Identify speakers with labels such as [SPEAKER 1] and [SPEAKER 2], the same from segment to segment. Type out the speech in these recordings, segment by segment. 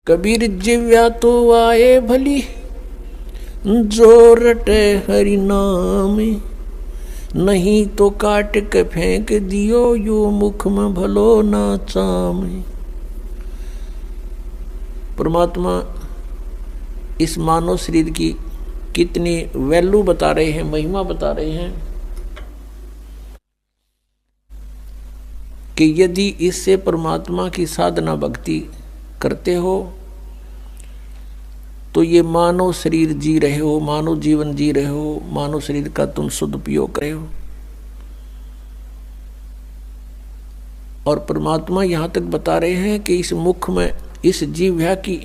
[SPEAKER 1] कबीर जिव्या तो आए भली, जो रटे हरि नाम, नहीं तो काट के फेंक दियो, यो मुख में भलो ना चाम। परमात्मा इस मानव शरीर की कितनी वैल्यू बता रहे हैं, महिमा बता रहे हैं कि यदि इससे परमात्मा की साधना भक्ति करते हो तो ये मानव शरीर जी रहे हो, मानव जीवन जी रहे हो, मानव शरीर का तुम सदुपयोग कर रहे हो। और परमात्मा यहां तक बता रहे हैं कि इस मुख में, इस जीव्या की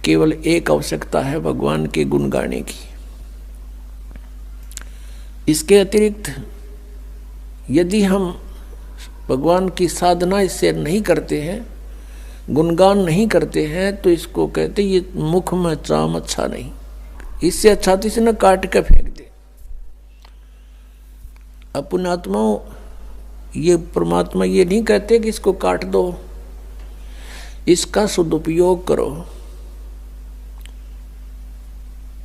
[SPEAKER 1] केवल एक आवश्यकता है, भगवान के गुण गाने की। इसके अतिरिक्त यदि हम भगवान की साधना इससे नहीं करते हैं, गुणगान नहीं करते हैं, तो इसको कहते ये मुख में चाम अच्छा नहीं। इससे अच्छा तो इसे न काट के फेंक दे। अपने आत्माओं, ये परमात्मा ये नहीं कहते कि इसको काट दो, इसका सदुपयोग करो।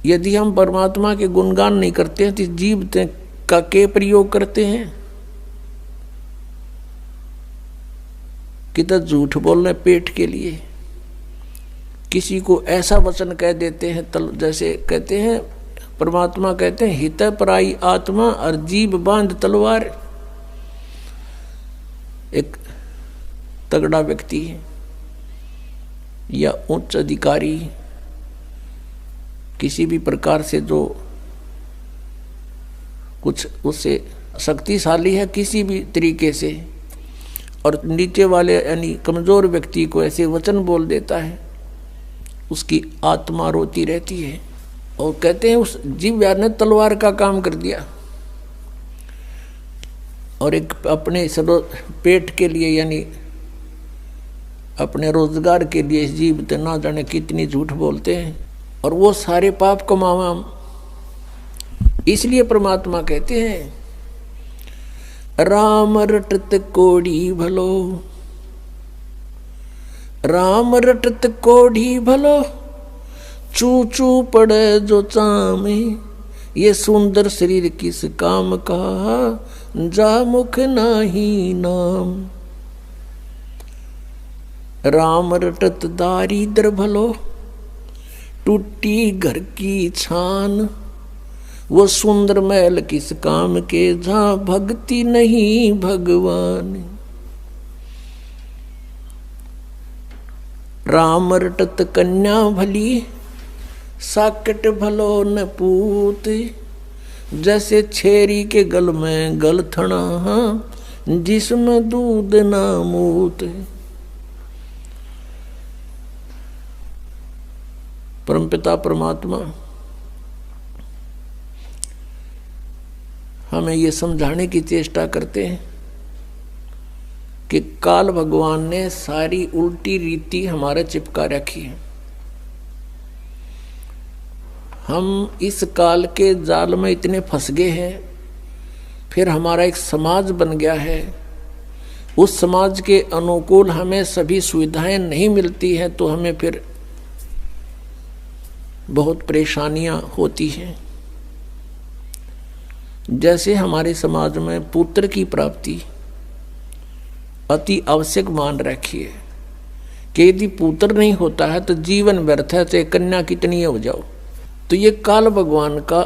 [SPEAKER 1] यदि हम परमात्मा के गुणगान नहीं करते हैं तो जीव का के प्रयोग करते हैं कि तो झूठ बोलने पेट के लिए, किसी को ऐसा वचन कह देते हैं, जैसे कहते हैं परमात्मा कहते हैं हित पराई आत्मा और जीव बांध तलवार। एक तगड़ा व्यक्ति है या उच्च अधिकारी किसी भी प्रकार से जो कुछ उससे शक्तिशाली है किसी भी तरीके से, और नीचे वाले यानी कमजोर व्यक्ति को ऐसे वचन बोल देता है, उसकी आत्मा रोती रहती है। और कहते हैं उस जीव ने तलवार का काम कर दिया, और एक अपने पेट के लिए यानी अपने रोजगार के लिए जीव ना जाने कितनी झूठ बोलते हैं, और वो सारे पाप कमावा। इसलिए परमात्मा कहते हैं राम रटत कोढ़ी भलो, राम रटत कोढ़ी भलो, चू चू पड़े जो चामे, ये सुंदर शरीर किस काम का, जा मुख नाही नाम। राम रटत दारिद्र भलो, टूटी घर की छान, वो सुंदर महल किस काम के, जहां भक्ति नहीं भगवान। राम रटत कन्या भली, साकट भलो न पूत, जैसे छेरी के गल में गलथना, जिसमें दूध ना मूत। परमपिता परमात्मा हमें ये समझाने की चेष्टा करते हैं कि काल भगवान ने सारी उल्टी रीति हमारे चिपका रखी है। हम इस काल के जाल में इतने फंस गए हैं, फिर हमारा एक समाज बन गया है, उस समाज के अनुकूल हमें सभी सुविधाएं नहीं मिलती हैं, तो हमें फिर बहुत परेशानियां होती हैं। जैसे हमारे समाज में पुत्र की प्राप्ति अति आवश्यक मान रखी है कि यदि पुत्र नहीं होता है तो जीवन व्यर्थ है, चाहे कन्या कितनी हो जाओ। तो ये काल भगवान का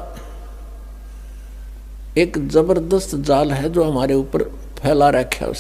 [SPEAKER 1] एक जबरदस्त जाल है जो हमारे ऊपर फैला रखा है।